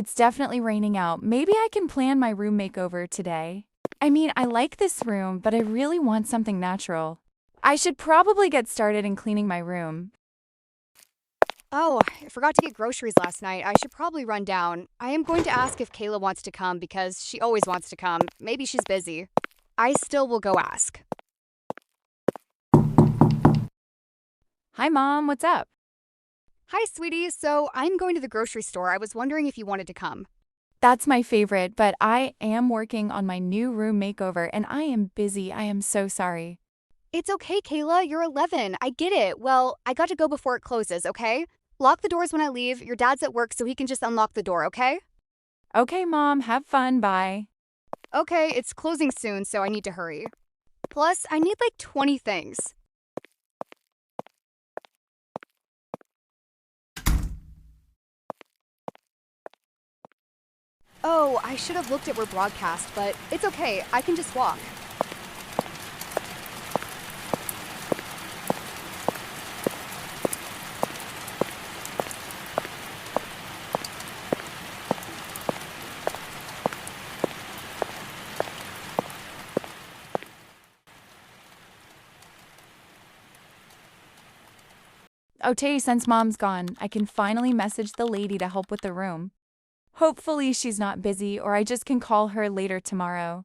it's definitely raining out. Maybe I can plan my room makeover today. I mean, I like this room, but I really want something natural. I should probably get started in cleaning my room. Oh, I forgot to get groceries last night. I should probably run down. I am going to ask if Kayla wants to come because she always wants to come. Maybe she's busy. I still will go ask. Hi, Mom, what's up? Hi, sweetie. So I'm going to the grocery store. I was wondering if you wanted to come. That's my favorite, but I am working on my new room makeover and I am busy. I am so sorry. It's okay, Kayla. You're 11. I get it. Well, I got to go before it closes, okay? Lock the doors when I leave. Your dad's at work, so he can just unlock the door, okay? Okay, Mom, have fun. Bye. Okay, it's closing soon, so I need to hurry. Plus, I need like 20 things. Oh, I should have looked at where broadcast, but it's okay. I can just walk. Okay, since Mom's gone, I can finally message the lady to help with the room. Hopefully she's not busy or I just can call her later tomorrow.